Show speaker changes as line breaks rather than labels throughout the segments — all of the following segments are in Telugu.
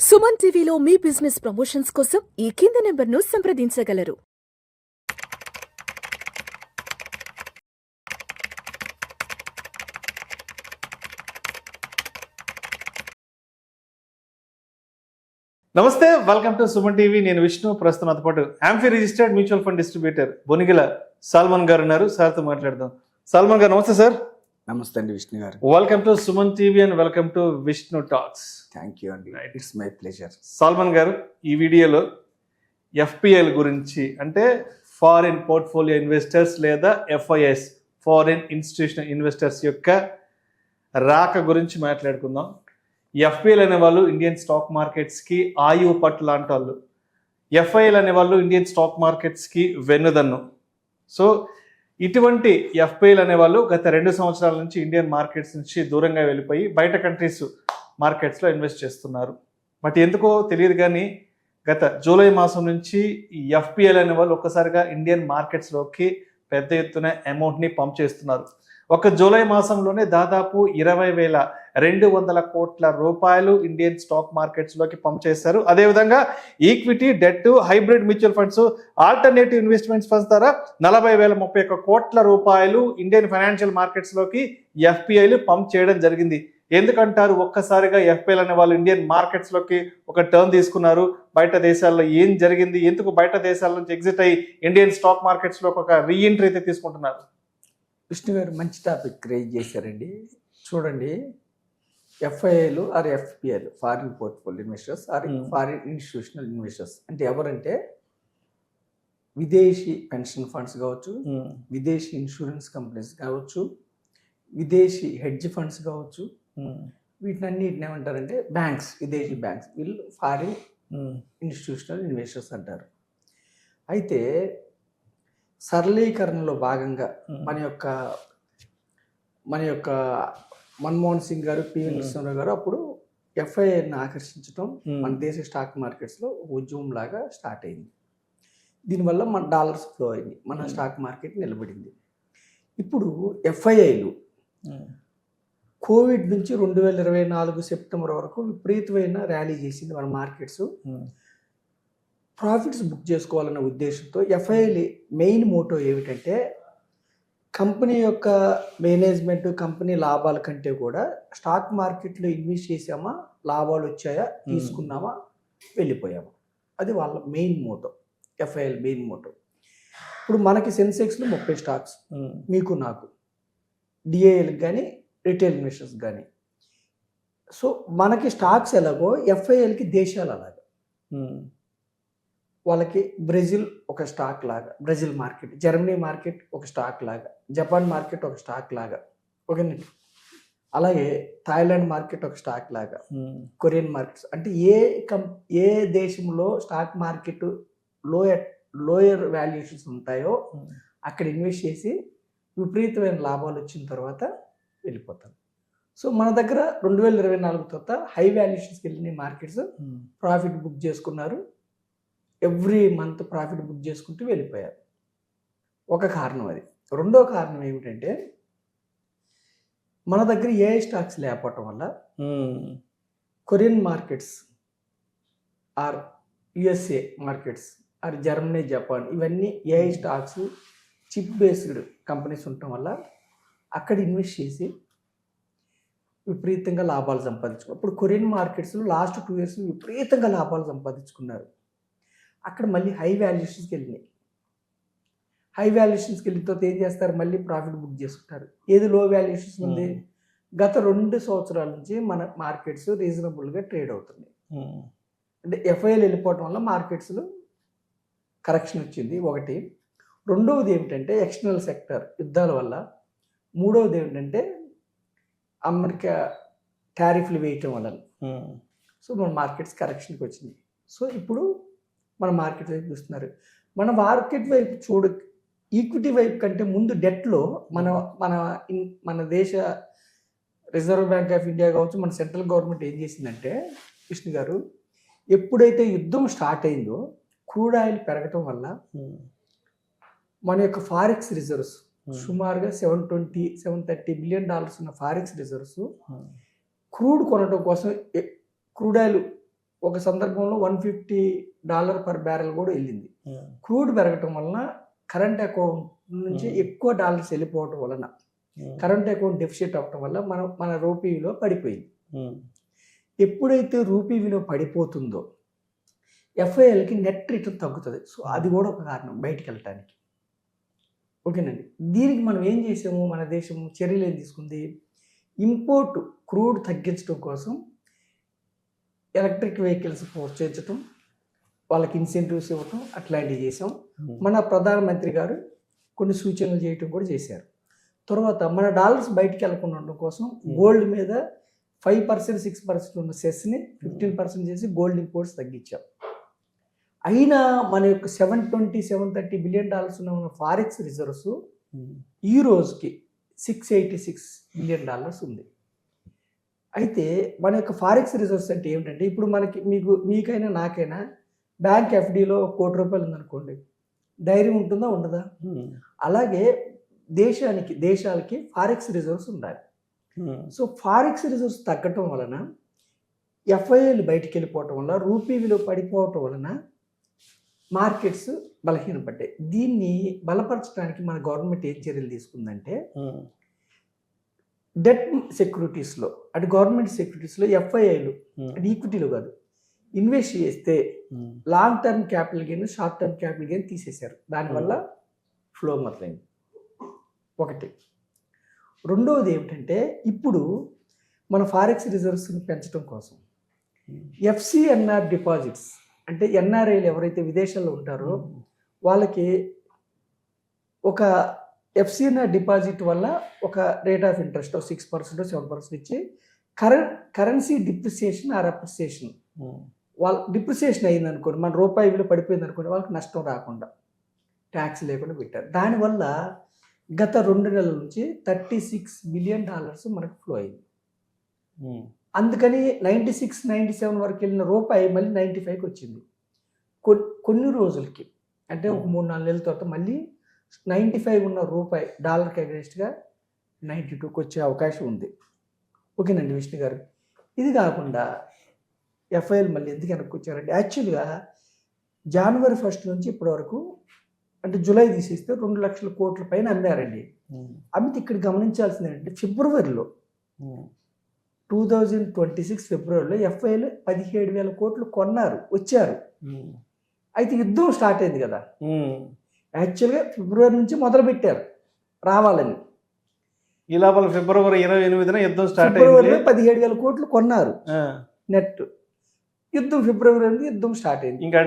సుమన్ టీవీలో మీ బిజినెస్ ప్రమోషన్స్ కోసం ఈ కింది నెంబర్ను సంప్రదించగలరు.
నమస్తే, వెల్కమ్ టు సుమన్ టీవీ. నేను విష్ణు. ప్రస్తుతం నాతో పాటు AMFI registered mutual fund distributor Bonigala Salman గారు ఉన్నారు. సార్తో మాట్లాడదాం. సాల్మన్ గారు నమస్తే సార్.
నమస్తే అండి విష్ణు గారు.
Welcome to Suman TV and welcome to Vishnu talks.
Thank you అండి, ఇట్స్ మై ప్లెజర్.
సాల్మన్ గారు, ఈ వీడియోలో ఎఫ్పిఎల్ గురించి, అంటే ఫారిన్ పోర్ట్ఫోలియో ఇన్వెస్టర్స్ లేదా ఎఫ్ఐఎస్, ఫారిన్ ఇన్స్టిట్యూషనల్ ఇన్వెస్టర్స్ యొక్క రాక గురించి మాట్లాడుకుందాం. ఎఫ్పిఎల్ అనేవాళ్ళు ఇండియన్ స్టాక్ మార్కెట్స్కి ఆయువు పట్టు లాంటి వాళ్ళు. ఎఫ్ఐఎల్ అనేవాళ్ళు ఇండియన్ స్టాక్ మార్కెట్స్కి వెన్నుదన్ను. సో ఇటువంటి ఎఫ్పిఎల్ అనేవాళ్ళు గత 2 సంవత్సరాల నుంచి ఇండియన్ మార్కెట్స్ నుంచి దూరంగా వెళ్ళిపోయి బయట కంట్రీస్ మార్కెట్స్లో ఇన్వెస్ట్ చేస్తున్నారు. బట్ ఎందుకో తెలియదు కానీ గత జూలై మాసం నుంచి ఈ ఎఫ్పిఎల్ అనే వాళ్ళు ఒక్కసారిగా ఇండియన్ మార్కెట్స్లోకి పెద్ద ఎత్తున అమౌంట్ని పంప్ చేస్తున్నారు. ఒక జూలై మాసంలోనే దాదాపు 20,200 కోట్ల రూపాయలు ఇండియన్ స్టాక్ మార్కెట్స్లోకి పంప్ చేశారు. అదేవిధంగా equity, debt, hybrid mutual funds, alternative investments funds ద్వారా 40,031 కోట్ల రూపాయలు ఇండియన్ ఫైనాన్షియల్ మార్కెట్స్లోకి ఎఫ్పిఐలు పంప్ చేయడం జరిగింది. ఎందుకంటారు? ఒక్కసారిగా ఎఫ్పిఎల్ అనే వాళ్ళు ఇండియన్ మార్కెట్స్లోకి ఒక టర్న్ తీసుకున్నారు. బయట దేశాల్లో ఏం జరిగింది, ఎందుకు బయట దేశాల నుంచి ఎగ్జిట్ అయ్యి ఇండియన్ స్టాక్ మార్కెట్స్లోకి ఒక రీఎంట్రీ అయితే తీసుకుంటున్నారు?
విష్ణు గారు మంచి టాపిక్ రేజ్ చేశారండి. చూడండి, ఎఫ్ఐఏలు or FPL, foreign portfolio investors or foreign institutional investors అంటే ఎవరంటే విదేశీ పెన్షన్ ఫండ్స్ కావచ్చు, విదేశీ ఇన్సూరెన్స్ కంపెనీస్ కావచ్చు, విదేశీ హెడ్జ్ ఫండ్స్ కావచ్చు, వీటినన్నిటిని ఏమంటారంటే బ్యాంక్స్, విదేశీ బ్యాంక్స్, వీళ్ళు ఫారిన్ ఇన్స్టిట్యూషనల్ ఇన్వెస్టర్స్ అంటారు. అయితే సరళీకరణలో భాగంగా మన యొక్క మన్మోహన్ సింగ్ గారు, పివి నరసింహారావు గారు అప్పుడు ఎఫ్ఐఐని ఆకర్షించడం మన దేశ స్టాక్ మార్కెట్స్లో ఉద్యమం లాగా స్టార్ట్ అయింది. దీనివల్ల మన డాలర్స్ ఫ్లో అయింది, మన స్టాక్ మార్కెట్ నిలబడింది. ఇప్పుడు ఎఫ్ఐఐలు కోవిడ్ నుంచి 2024 సెప్టెంబర్ వరకు విపరీతమైన ర్యాలీ చేసింది మన మార్కెట్స్. ప్రాఫిట్స్ బుక్ చేసుకోవాలన్న ఉద్దేశంతో ఎఫ్ఐఎల్ మెయిన్ మోటో ఏమిటంటే కంపెనీ యొక్క మేనేజ్మెంట్, కంపెనీ లాభాల కంటే కూడా స్టాక్ మార్కెట్లో ఇన్వెస్ట్ చేసామా, లాభాలు వచ్చాయా, తీసుకున్నామా, వెళ్ళిపోయామా, అది వాళ్ళ main motto. FIL main motto. ఇప్పుడు మనకి సెన్సెక్స్లో 30 స్టాక్స్, మీకు నాకు, డిఐఎల్కి కానీ రిటైల్ ఇన్వెస్టర్స్ కానీ. సో మనకి స్టాక్స్ ఎలాగో ఎఫ్ఐఎల్కి దేశాలు అలాగా. వాళ్ళకి బ్రెజిల్ ఒక స్టాక్ లాగా, బ్రెజిల్ మార్కెట్, జర్మనీ మార్కెట్ ఒక స్టాక్ లాగా, జపాన్ మార్కెట్ ఒక స్టాక్ లాగా, ఓకేనండి. అలాగే థాయిలాండ్ మార్కెట్ ఒక స్టాక్ లాగా, కొరియన్ మార్కెట్స్ అంటే ఏ దేశంలో స్టాక్ మార్కెట్ లోయర్ వాల్యుయేషన్స్ ఉంటాయో అక్కడ ఇన్వెస్ట్ చేసి విపరీతమైన లాభాలు వచ్చిన తర్వాత వెళ్ళిపోతాం. సో మన దగ్గర 2024 తర్వాత హై వాల్యుయేషన్స్కి వెళ్ళిన మార్కెట్స్ ప్రాఫిట్ బుక్ చేసుకున్నారు. ఎవ్రీ మంత్ ప్రాఫిట్ బుక్ చేసుకుంటూ వెళ్ళిపోయారు. ఒక కారణం అది. రెండో కారణం ఏమిటంటే మన దగ్గర ఏఐ స్టాక్స్ లేకపోవటం వల్ల Korean markets or USA markets or Germany, Japan, ఇవన్నీ AI stocks, chip based companies ఉండటం వల్ల అక్కడ ఇన్వెస్ట్ చేసి విపరీతంగా లాభాలు సంపాదించుకున్నారు. ఇప్పుడు కొరియన్ మార్కెట్స్లో లాస్ట్ 2 years విపరీతంగా లాభాలు సంపాదించుకున్నారు. అక్కడ మళ్ళీ హై వాల్యుయేషన్స్కి వెళ్ళినాయి. హై వాల్యుయేషన్స్కి వెళ్ళిన తర్వాత ఏం చేస్తారు? మళ్ళీ ప్రాఫిట్ బుక్ చేసుకుంటారు. ఏది లో వాల్యుయేషన్స్ ఉంది? గత 2 సంవత్సరాల నుంచి మన మార్కెట్స్ రీజనబుల్గా ట్రేడ్ అవుతున్నాయి. అంటే ఎఫ్ఐఎల్ వెళ్ళిపోవటం వల్ల మార్కెట్స్లో కరెక్షన్ వచ్చింది ఒకటి. రెండవది ఏమిటంటే ఎక్స్టర్నల్ సెక్టర్ యుద్ధాల వల్ల. మూడవది ఏమిటంటే అమెరికా టారిఫ్లు వేయటం వల్ల. సో మన మార్కెట్స్ కరెక్షన్కి వచ్చింది. సో ఇప్పుడు మన మార్కెట్ వైపు చూస్తున్నారు. మన మార్కెట్ వైపు ఈక్విటీ వైపు కంటే ముందు డెట్లో మన దేశ రిజర్వ్ బ్యాంక్ ఆఫ్ ఇండియా కావచ్చు, మన సెంట్రల్ గవర్నమెంట్ ఏం చేసిందంటే విష్ణు గారు, ఎప్పుడైతే యుద్ధం స్టార్ట్ అయిందో క్రూడ్ ఆయిల్ పెరగటం వల్ల మన యొక్క ఫారెక్స్ రిజర్వ్స్ సుమారుగా $730 బిలియన్ ఉన్న ఫారెక్స్ రిజర్వ్స్ క్రూడ్ కొనడం కోసం, క్రూడ్ ఆయిల్ ఒక సందర్భంలో $150 పర్ బ్యారెల్ కూడా వెళ్ళింది. క్రూడ్ పెరగటం వలన కరెంట్ అకౌంట్ నుంచి ఎక్కువ డాలర్స్ వెళ్ళిపోవటం వలన కరెంట్ అకౌంట్ డెఫిసిట్ అవ్వటం వల్ల మన రూపీ విలువ పడిపోయింది. ఎప్పుడైతే రూపీ విలువ పడిపోతుందో ఎఫ్ఐఎల్కి నెట్ రిటర్న్ తగ్గుతుంది. సో అది కూడా ఒక కారణం బయటికి వెళ్ళటానికి. ఓకేనండి. దీనికి మనం ఏం చేసాము, మన దేశం చర్యలు ఏం తీసుకుంది, ఇంపోర్ట్ క్రూడ్ తగ్గించడం కోసం ఎలక్ట్రిక్ వెహికల్స్ ప్రోత్సహించడం, వాళ్ళకి ఇన్సెంటివ్స్ ఇవ్వటం అట్లాంటివి చేసాం. మన ప్రధానమంత్రి గారు కొన్ని సూచనలు చేయటం కూడా చేశారు. తర్వాత మన డాలర్స్ బయటికి వెళ్ళకుండా ఉండడం కోసం గోల్డ్ మీద 5%, 6% ఉన్న సెస్ని 15% చేసి గోల్డ్ ఇంపోర్ట్స్ తగ్గించాం. అయినా మన యొక్క $730 బిలియన్ ఉన్న మన ఫారెక్స్ రిజర్వ్స్ ఈ రోజుకి $686 బిలియన్ ఉంది. అయితే మన యొక్క ఫారెక్స్ రిజర్వ్స్ అంటే ఏమిటంటే, ఇప్పుడు మీకైనా నాకైనా బ్యాంక్ ఎఫ్డీలో ₹1,00,00,000 ఉందనుకోండి, ధైర్యం ఉంటుందా ఉండదా? అలాగే దేశాలకి ఫారెక్స్ రిజర్వ్స్ ఉండాలి. సో ఫారెక్స్ రిజర్వ్స్ తగ్గటం వలన ఎఫ్ఐఏలు బయటికి వెళ్ళిపోవటం వల్ల రూపీ విలువ పడిపోవటం వలన మార్కెట్స్ బలహీనపడ్డాయి. దీన్ని బలపరచడానికి మన గవర్నమెంట్ ఏం చర్యలు తీసుకుందంటే, డెట్ సెక్యూరిటీస్లో అంటే గవర్నమెంట్ సెక్యూరిటీస్లో ఎఫ్ఐఐలు అంటే ఈక్విటీలో కాదు, ఇన్వెస్ట్ చేస్తే long term capital gain, short term capital gain తీసేశారు. దానివల్ల ఫ్లో మొదలైంది ఒకటి. రెండవది ఏమిటంటే, ఇప్పుడు మన ఫారెక్స్ రిజర్వ్స్ని పెంచడం కోసం ఎఫ్సిఎన్ఆర్ డిపాజిట్స్ అంటే ఎన్ఆర్ఐలు ఎవరైతే విదేశాల్లో ఉంటారో వాళ్ళకి ఒక ఎఫ్సిఎన్ఆర్ డిపాజిట్ వల్ల ఒక రేట్ ఆఫ్ ఇంట్రెస్ట్ 6%, 7% ఇచ్చి కరెన్సీ డిప్రిసియేషన్ ఆర్ అప్రిసియేషన్, వాళ్ళ డిప్రిసియేషన్ అయింది అనుకోండి, మన రూపాయి విలువ పడిపోయింది అనుకోండి, వాళ్ళకి నష్టం రాకుండా ట్యాక్స్ లేకుండా పెట్టారు. దానివల్ల గత 2 నెలల నుంచి $36 బిలియన్ మనకు ఫ్లో అయింది. అందుకని 96, 97 వరకు వెళ్ళిన రూపాయి మళ్ళీ 95కి వచ్చింది. కొన్ని రోజులకి అంటే ఒక 3-4 నెలల తర్వాత మళ్ళీ 95 ఉన్న రూపాయి డాలర్కి అగెన్స్ట్గా 92కి వచ్చే అవకాశం ఉంది. ఓకేనండి విష్ణు గారు. ఇది కాకుండా ఎఫ్ఐఎల్ మళ్ళీ ఎందుకు వెనక్కి వచ్చారంటే, యాక్చువల్గా జనవరి 1 నుంచి ఇప్పటి వరకు అంటే జూలై తీసేస్తే 2 లక్షల కోట్ల పైన అమ్మారండి. అమ్మితే ఇక్కడ గమనించాల్సింది ఏంటంటే, ఫిబ్రవరిలో 2026 ఫిబ్రవరిలో ఎఫ్ఐఎల్ 17,000 కోట్లు వచ్చారు. అయితే యుద్ధం స్టార్ట్ అయింది కదా, యాక్చువల్గా ఫిబ్రవరి నుంచి మొదలు పెట్టారు రావాలని.
ఈ లోపల ఫిబ్రవరి 28న యుద్ధం స్టార్ట్ అయింది.
ఫిబ్రవరిలో 17,000 కోట్లు కొన్నారు నెట్. యుద్ధం ఫిబ్రవరి నుంచి యుద్ధం స్టార్ట్ అయింది.
ఇంకా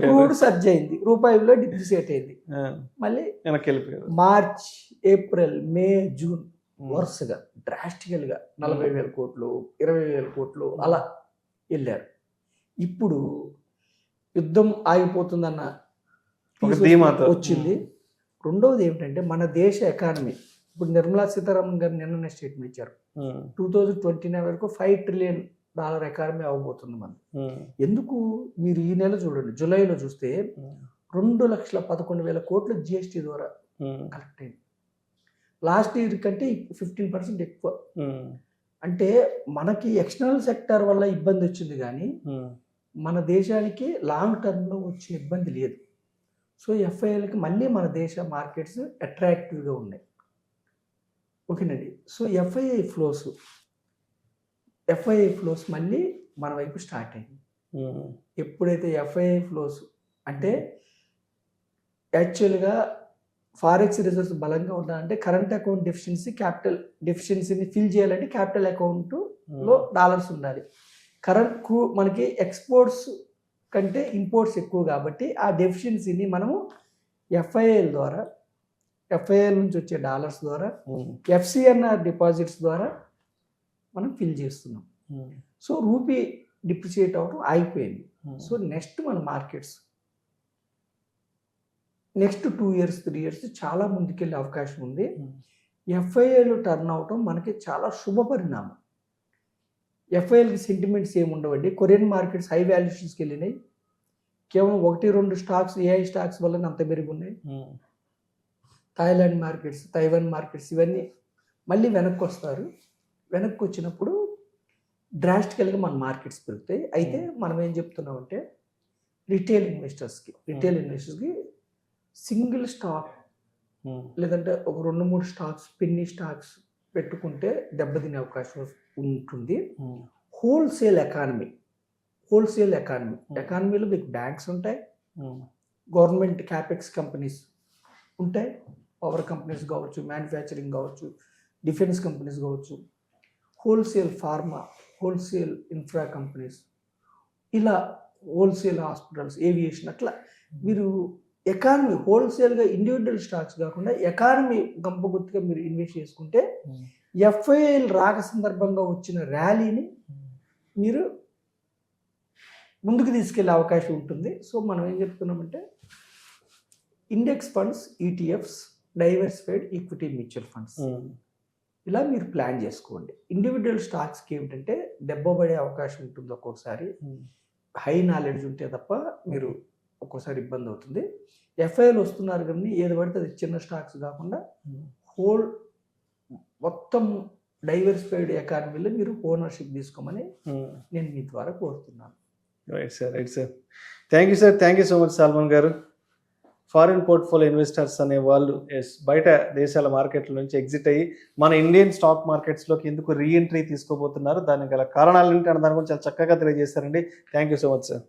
క్రూడ్ సర్జ్ అయింది, రూపాయి విలువ డిప్రిసియేట్ అయింది. మళ్ళీ మార్చ్, ఏప్రిల్, మే, జూన్ వరుసగా డ్రాస్టికల్గా 40,000 కోట్లు, 20,000 కోట్లు అలా వెళ్ళారు. ఇప్పుడు యుద్ధం ఆగిపోతుందన్న వచ్చింది. రెండవది ఏమిటంటే, మన దేశ ఎకానమీ ఇప్పుడు నిర్మలా సీతారామన్ గారు నిన్న స్టేట్మెంట్ ఇచ్చారు, 2029 వరకు $5 ట్రిలియన్ ఎకానమీ అవ్వబోతుంది మనం. ఎందుకు మీరు ఈ నెల చూడండి, జూలైలో చూస్తే 2,11,000 కోట్లు జిఎస్టీ ద్వారా కలెక్ట్ అయింది. లాస్ట్ ఇయర్ కంటే 15% ఎక్కువ. అంటే మనకి ఎక్స్టర్నల్ సెక్టర్ వల్ల ఇబ్బంది వచ్చింది, కానీ మన దేశానికి లాంగ్ టర్మ్లో వచ్చే ఇబ్బంది లేదు. సో ఎఫ్ఐఎల్కి మళ్ళీ మన దేశ మార్కెట్స్ అట్రాక్టివ్గా ఉన్నాయి. ఓకేనండి. సో ఎఫ్ఐఐ ఫ్లోస్ మళ్ళీ మన వైపు స్టార్ట్ అయింది. ఎప్పుడైతే ఎఫ్ఐఐ ఫ్లోస్ అంటే యాక్చువల్గా ఫారెక్స్ రిజర్వ్స్ బలంగా ఉండాలంటే కరెంట్ అకౌంట్ డెఫిషియన్సీ, క్యాపిటల్ డెఫిషియన్సీని ఫిల్ చేయాలంటే క్యాపిటల్ అకౌంట్లో డాలర్స్ ఉండాలి. మనకి ఎక్స్పోర్ట్స్ కంటే ఇంపోర్ట్స్ ఎక్కువ కాబట్టి ఆ డెఫిషియన్సీని మనము ఎఫ్ఐఎల్ నుంచి వచ్చే డాలర్స్ ద్వారా, ఎఫ్సిఎన్ఆర్ డిపాజిట్స్ ద్వారా మనం ఫిల్ చేస్తున్నాం. సో రూపీ డిప్రిసియేట్ అవ్వడం ఆగిపోయింది. సో నెక్స్ట్ మన మార్కెట్స్ నెక్స్ట్ 2 years, 3 years చాలా ముందుకెళ్ళే అవకాశం ఉంది. ఎఫ్ఐఎల్ టర్న్ అవటం మనకి చాలా శుభ పరిణామం. ఎఫ్ఐఎల్కి సెంటిమెంట్స్ ఏముండవండి. కొరియన్ మార్కెట్స్ హై వాల్యుయేషన్స్కి వెళ్ళినాయి. కేవలం 1-2 స్టాక్స్, ఏఐ స్టాక్స్ వల్ల అంత పెరుగున్నాయి. థాయిలాండ్ మార్కెట్స్, తైవాన్ మార్కెట్స్ ఇవన్నీ మళ్ళీ వెనక్కి వస్తారు. వెనక్కి వచ్చినప్పుడు డ్రాస్టికల్గా మన మార్కెట్స్ పెరుగుతాయి. అయితే మనం ఏం చెప్తున్నామంటే రిటైల్ ఇన్వెస్టర్స్కి సింగిల్ స్టాక్ లేదంటే ఒక 2-3 స్టాక్స్ పెన్నీ స్టాక్స్ పెట్టుకుంటే దెబ్బతినే అవకాశం ఉంటుంది. హోల్సేల్ ఎకానమీలో మీకు బ్యాంక్స్ ఉంటాయి, గవర్నమెంట్ క్యాపెక్స్ కంపెనీస్ ఉంటాయి, పవర్ కంపెనీస్ కావచ్చు, మ్యానుఫ్యాక్చరింగ్ కావచ్చు, డిఫెన్స్ కంపెనీస్ కావచ్చు, wholesale pharma, wholesale infra companies, ఇలా హోల్సేల్ హాస్పిటల్స్, ఏవియేషన్, అట్లా మీరు ఎకానమీ హోల్సేల్గా ఇండివిజువల్ స్టాక్స్ కాకుండా ఎకానమీ గంపగుత్తుగా మీరు ఇన్వెస్ట్ చేసుకుంటే ఎఫ్ఐఐలు రాక సందర్భంగా వచ్చిన ర్యాలీని మీరు ముందుకు తీసుకెళ్లే అవకాశం ఉంటుంది. సో మనం ఏం చెప్తున్నామంటే index funds, ETFs, diversified equity mutual funds ఇలా మీరు ప్లాన్ చేసుకోండి. ఇండివిజువల్ స్టాక్స్కి ఏమిటంటే దెబ్బపడే అవకాశం ఉంటుంది ఒక్కొక్కసారి, హై నాలెడ్జ్ ఉంటే తప్ప మీరు ఒక్కోసారి ఇబ్బంది అవుతుంది. ఎఫ్ఐలు వస్తున్నారు కానీ ఏది పడితే అది చిన్న స్టాక్స్ కాకుండా హోల్ మొత్తం డైవర్సిఫైడ్ ఎకానమీలో మీరు ఓనర్షిప్ తీసుకోమని నేను మీ ద్వారా కోరుతున్నాను.
Right sir. Thank you so much Salman garu. Foreign portfolio investors అనే వాళ్ళు బయట దేశాల మార్కెట్ల నుంచి ఎగ్జిట్ అయ్యి మన ఇండియన్ స్టాక్ మార్కెట్స్లోకి ఎందుకు రీఎంట్రీ తీసుకోబోతున్నారు, దానికి గల కారణాలు ఏంటి అన్న దాని గురించి చాలా చక్కగా తెలియజేస్తారండి. Thank you so much sir.